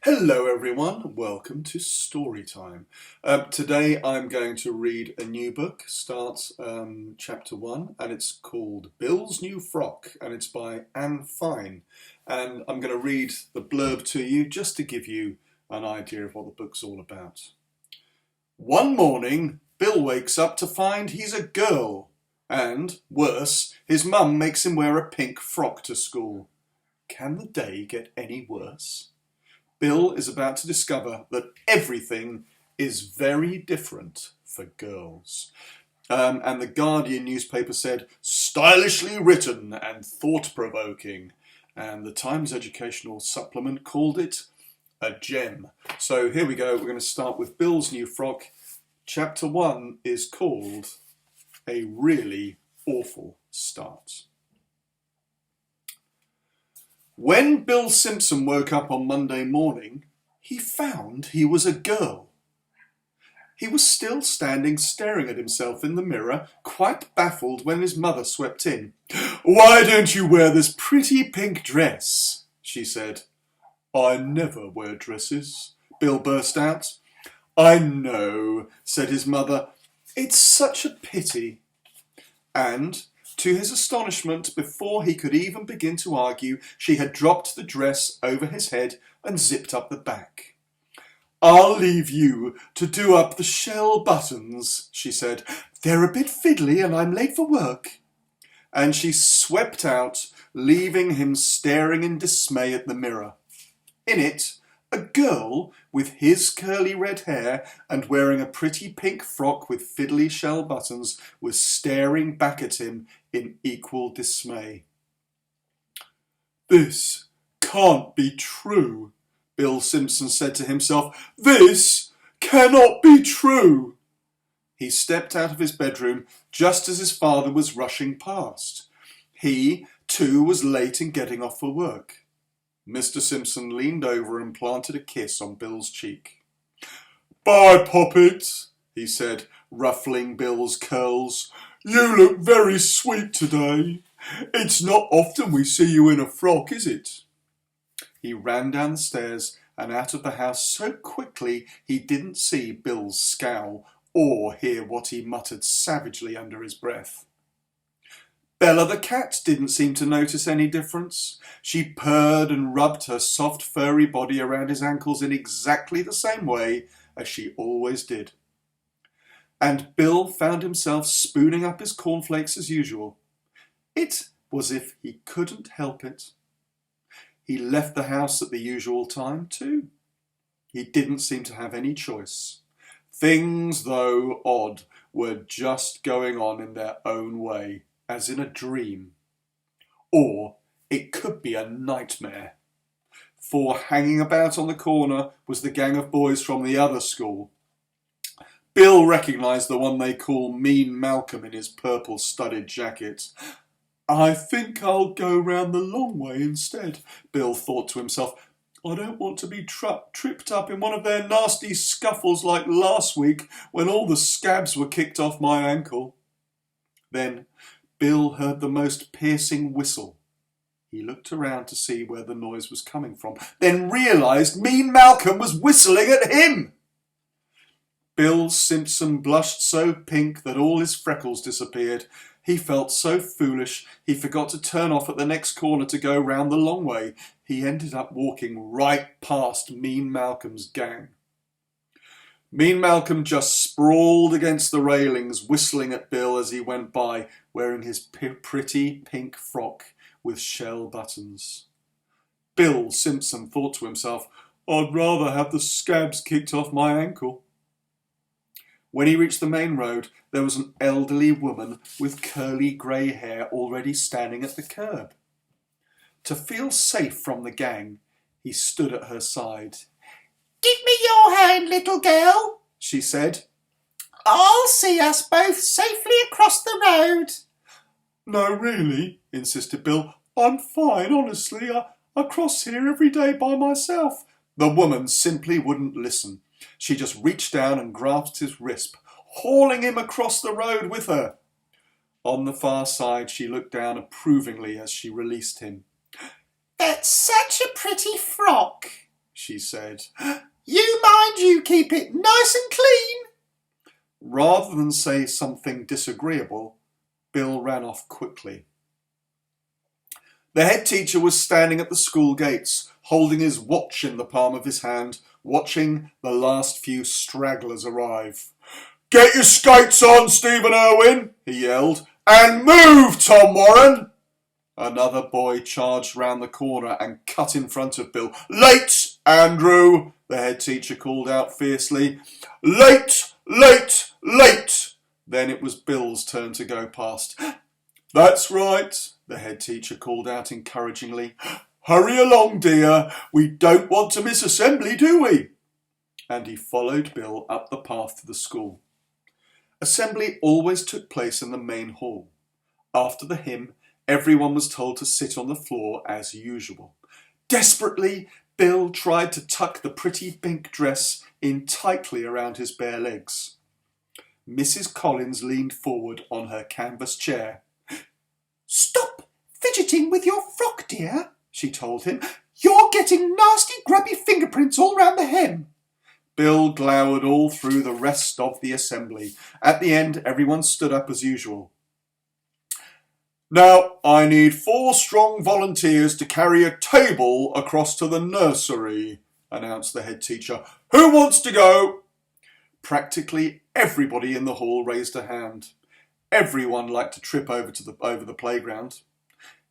Hello everyone, welcome to Story Time. Today I'm going to read a new book, starts chapter 1, and it's called Bill's New Frock, and it's by Anne Fine. And I'm going to read the blurb to you just to give you an idea of what the book's all about. One morning, Bill wakes up to find he's a girl, and, worse, his mum makes him wear a pink frock to school. Can the day get any worse? Bill is about to discover that everything is very different for girls. And the Guardian newspaper said, stylishly written and thought-provoking. And the Times Educational Supplement called it a gem. So here we go. We're going to start with Bill's New Frock. Chapter 1 is called A Really Awful Start. When Bill Simpson woke up on Monday morning, he found he was a girl. He was still standing staring at himself in the mirror, quite baffled when his mother swept in. "Why don't you wear this pretty pink dress?" she said. "I never wear dresses," Bill burst out. "I know," said his mother. "It's such a pity." And, to his astonishment, before he could even begin to argue, she had dropped the dress over his head and zipped up the back. "I'll leave you to do up the shell buttons," she said. "They're a bit fiddly and I'm late for work." And she swept out, leaving him staring in dismay at the mirror. In it, a girl with his curly red hair and wearing a pretty pink frock with fiddly shell buttons was staring back at him in equal dismay. "This can't be true," Bill Simpson said to himself. "This cannot be true." He stepped out of his bedroom just as his father was rushing past. He, too, was late in getting off for work. Mr. Simpson leaned over and planted a kiss on Bill's cheek. "Bye, Poppet," he said, ruffling Bill's curls. "You look very sweet today. It's not often we see you in a frock, is it?" He ran down the stairs and out of the house so quickly he didn't see Bill's scowl or hear what he muttered savagely under his breath. Bella the cat didn't seem to notice any difference. She purred and rubbed her soft furry body around his ankles in exactly the same way as she always did. And Bill found himself spooning up his cornflakes as usual. It was as if he couldn't help it. He left the house at the usual time too. He didn't seem to have any choice. Things, though odd, were just going on in their own way, as in a dream. Or it could be a nightmare. For hanging about on the corner was the gang of boys from the other school. Bill recognised the one they call Mean Malcolm in his purple studded jacket. "I think I'll go round the long way instead," Bill thought to himself. "I don't want to be tripped up in one of their nasty scuffles like last week when all the scabs were kicked off my ankle." Then Bill heard the most piercing whistle. He looked around to see where the noise was coming from, then realised Mean Malcolm was whistling at him. Bill Simpson blushed so pink that all his freckles disappeared. He felt so foolish he forgot to turn off at the next corner to go round the long way. He ended up walking right past Mean Malcolm's gang. Mean Malcolm just sprawled against the railings, whistling at Bill as he went by, wearing his pretty pink frock with shell buttons. Bill Simpson thought to himself, "I'd rather have the scabs kicked off my ankle." When he reached the main road, there was an elderly woman with curly grey hair already standing at the curb. To feel safe from the gang, he stood at her side. "Give me your hand, little girl," she said. "I'll see us both safely across the road." "No, really," insisted Bill. "I'm fine, honestly. I cross here every day by myself." The woman simply wouldn't listen. She just reached down and grasped his wrist, hauling him across the road with her. On the far side, she looked down approvingly as she released him. "That's such a pretty frock," she said. You mind you keep it nice and clean. Rather than say something disagreeable, Bill ran off quickly. The head teacher was standing at the school gates, holding his watch in the palm of his hand, watching the last few stragglers arrive. "Get your skates on, Stephen Irwin," he yelled, "and move, Tom Warren." Another boy charged round the corner and cut in front of Bill. "Late, Andrew," the head teacher called out fiercely. "Late, late, late." Then it was Bill's turn to go past. "That's right," the head teacher called out encouragingly. "Hurry along, dear. We don't want to miss assembly, do we?" And he followed Bill up the path to the school. Assembly always took place in the main hall. After the hymn, everyone was told to sit on the floor as usual. Desperately, Bill tried to tuck the pretty pink dress in tightly around his bare legs. Mrs. Collins leaned forward on her canvas chair. "Stop fidgeting with your frock, dear," she told him. "You're getting nasty grubby fingerprints all round the hem." Bill glowered all through the rest of the assembly. At the end, everyone stood up as usual. "Now, I need 4 strong volunteers to carry a table across to the nursery," announced the head teacher. "Who wants to go?" Practically everybody in the hall raised a hand. Everyone liked to trip over the playground.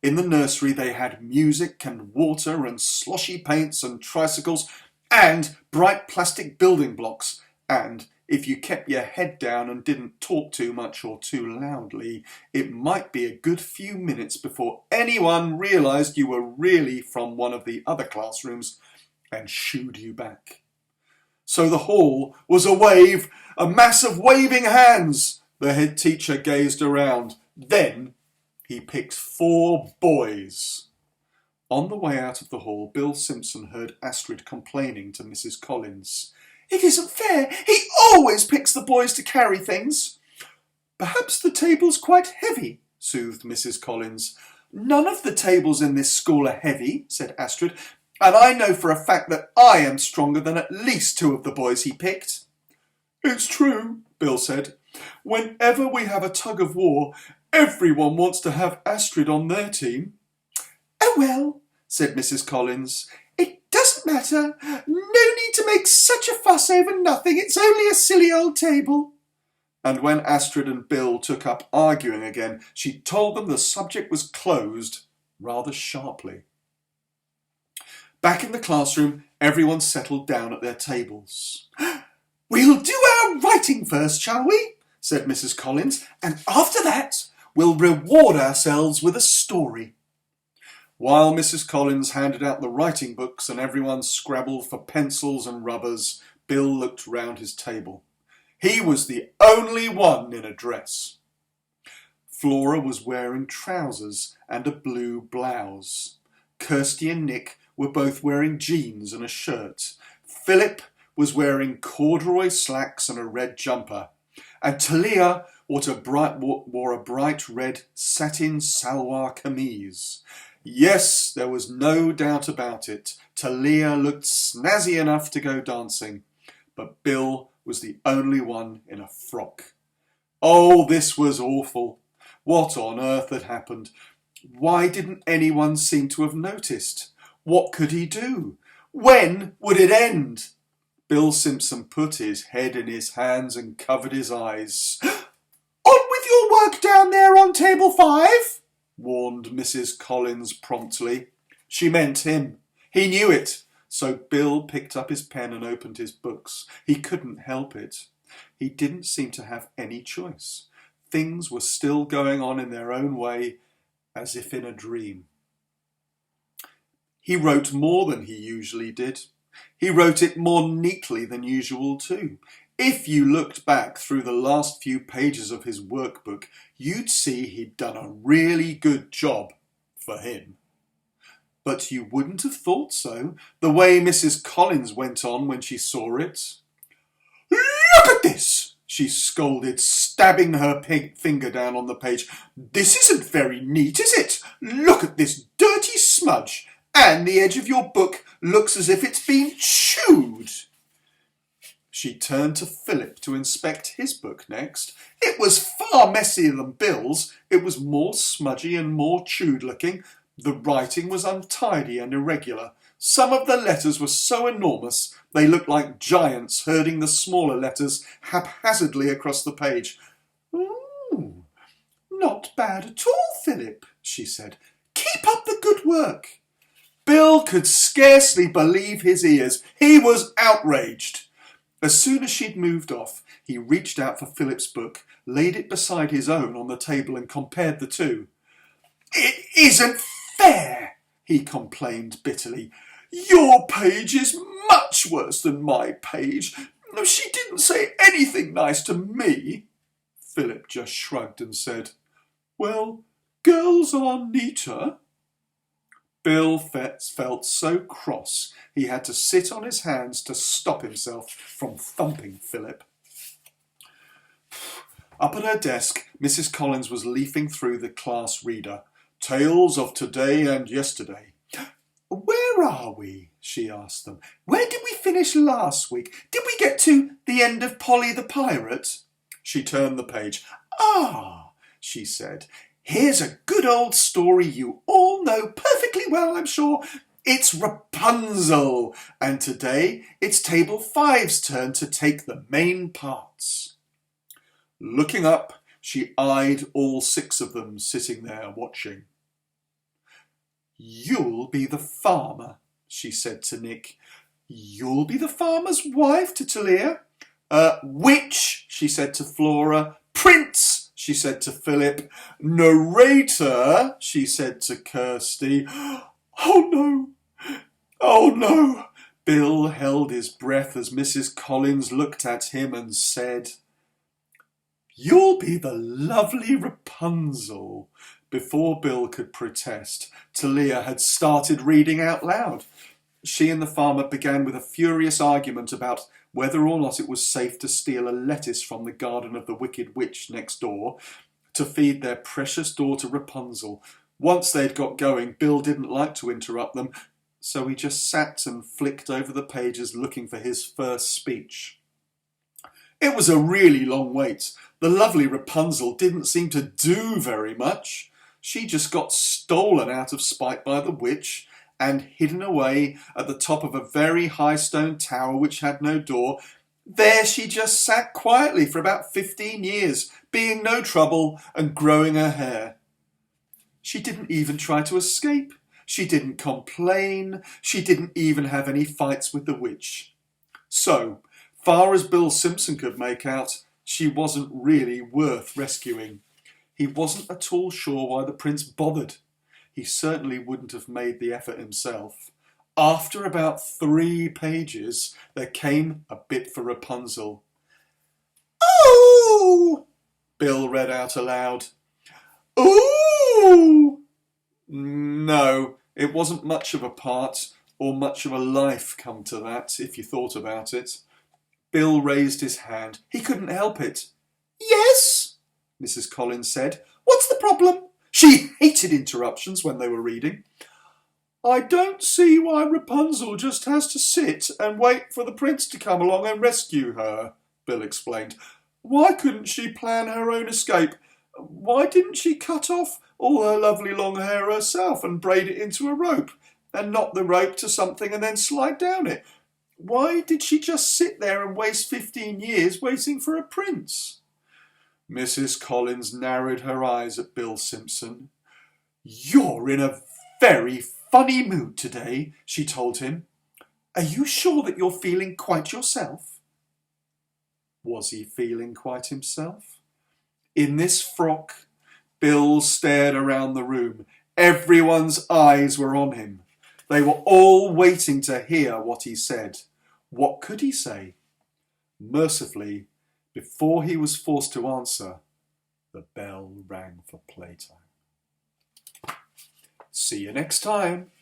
In the nursery they had music and water and sloshy paints and tricycles and bright plastic building blocks, and if you kept your head down and didn't talk too much or too loudly, it might be a good few minutes before anyone realised you were really from one of the other classrooms and shooed you back. So the hall was a mass of waving hands. The head teacher gazed around. Then he picked 4 boys. On the way out of the hall, Bill Simpson heard Astrid complaining to Mrs. Collins. "It isn't fair. He always picks the boys to carry things." "Perhaps the table's quite heavy," soothed Mrs. Collins. "None of the tables in this school are heavy," said Astrid, "and I know for a fact that I am stronger than at least 2 of the boys he picked." "It's true," Bill said. "Whenever we have a tug of war, everyone wants to have Astrid on their team." "Oh well," said Mrs. Collins, "it doesn't matter. No need to make such a fuss over nothing. It's only a silly old table." And when Astrid and Bill took up arguing again, she told them the subject was closed rather sharply. Back in the classroom, everyone settled down at their tables. "We'll do our writing first, shall we?" said Mrs. Collins, "and after that we'll reward ourselves with a story." While Mrs. Collins handed out the writing books and everyone scrabbled for pencils and rubbers, Bill looked round his table. He was the only one in a dress. Flora was wearing trousers and a blue blouse. Kirsty and Nick were both wearing jeans and a shirt. Philip was wearing corduroy slacks and a red jumper. And Talia wore a bright red satin salwar kameez. Yes, there was no doubt about it. Talia looked snazzy enough to go dancing, but Bill was the only one in a frock. Oh, this was awful. What on earth had happened? Why didn't anyone seem to have noticed? What could he do? When would it end? Bill Simpson put his head in his hands and covered his eyes. "On with your work down there on table 5, warned Mrs. Collins promptly. She meant him. He knew it. So Bill picked up his pen and opened his books. He couldn't help it. He didn't seem to have any choice. Things were still going on in their own way, as if in a dream. He wrote more than he usually did. He wrote it more neatly than usual too. If you looked back through the last few pages of his workbook, you'd see he'd done a really good job for him. But you wouldn't have thought so, the way Mrs. Collins went on when she saw it. "Look at this!" she scolded, stabbing her finger down on the page. "This isn't very neat, is it? Look at this dirty smudge. And the edge of your book looks as if it's been chewed. She turned to Philip to inspect his book next. It was far messier than Bill's. It was more smudgy and more chewed-looking. The writing was untidy and irregular. Some of the letters were so enormous they looked like giants herding the smaller letters haphazardly across the page. "Ooh, not bad at all, Philip," she said. "Keep up the good work." Bill could scarcely believe his ears. He was outraged. As soon as she'd moved off, he reached out for Philip's book, laid it beside his own on the table and compared the two. "It isn't fair," he complained bitterly. "Your page is much worse than my page. She didn't say anything nice to me." Philip just shrugged and said, "Well, girls are neater." Bill felt so cross he had to sit on his hands to stop himself from thumping Philip. Up at her desk, Mrs. Collins was leafing through the class reader. Tales of Today and Yesterday. "Where are we?" she asked them. "Where did we finish last week? Did we get to the end of Polly the Pirate?" She turned the page. "Ah," she said, "here's a good old story you all know perfectly well, I'm sure. It's Rapunzel, and today it's Table 5's turn to take the main parts." Looking up, she eyed all 6 of them sitting there watching. "You'll be the farmer," she said to Nick. "You'll be the farmer's wife to Talia." Witch, she said to Flora. Prince, she said to Philip. Narrator, she said to Kirsty. "Oh no, oh no." Bill held his breath as Mrs. Collins looked at him and said, "You'll be the lovely Rapunzel." Before Bill could protest, Talia had started reading out loud. She and the farmer began with a furious argument about whether or not it was safe to steal a lettuce from the garden of the Wicked Witch next door to feed their precious daughter Rapunzel. Once they'd got going, Bill didn't like to interrupt them, so he just sat and flicked over the pages looking for his first speech. It was a really long wait. The lovely Rapunzel didn't seem to do very much. She just got stolen out of spite by the witch and hidden away at the top of a very high stone tower which had no door. There she just sat quietly for about 15 years, being no trouble and growing her hair. She didn't even try to escape. She didn't complain. She didn't even have any fights with the witch. So, far as Bill Simpson could make out, she wasn't really worth rescuing. He wasn't at all sure why the prince bothered. He certainly wouldn't have made the effort himself. After about 3 pages, there came a bit for Rapunzel. "Ooh!" Bill read out aloud. "Ooh!" No, it wasn't much of a part, or much of a life, come to that, if you thought about it. Bill raised his hand. He couldn't help it. "Yes?" Mrs. Collins said. "What's the problem?" She hated interruptions when they were reading. "I don't see why Rapunzel just has to sit and wait for the prince to come along and rescue her," Bill explained. "Why couldn't she plan her own escape? Why didn't she cut off all her lovely long hair herself and braid it into a rope and knot the rope to something and then slide down it? Why did she just sit there and waste 15 years waiting for a prince?" Mrs. Collins narrowed her eyes at Bill Simpson. "You're in a very funny mood today," she told him. "Are you sure that you're feeling quite yourself?" Was he feeling quite himself? In this frock, Bill stared around the room. Everyone's eyes were on him. They were all waiting to hear what he said. What could he say? Mercifully, before he was forced to answer, the bell rang for playtime. See you next time.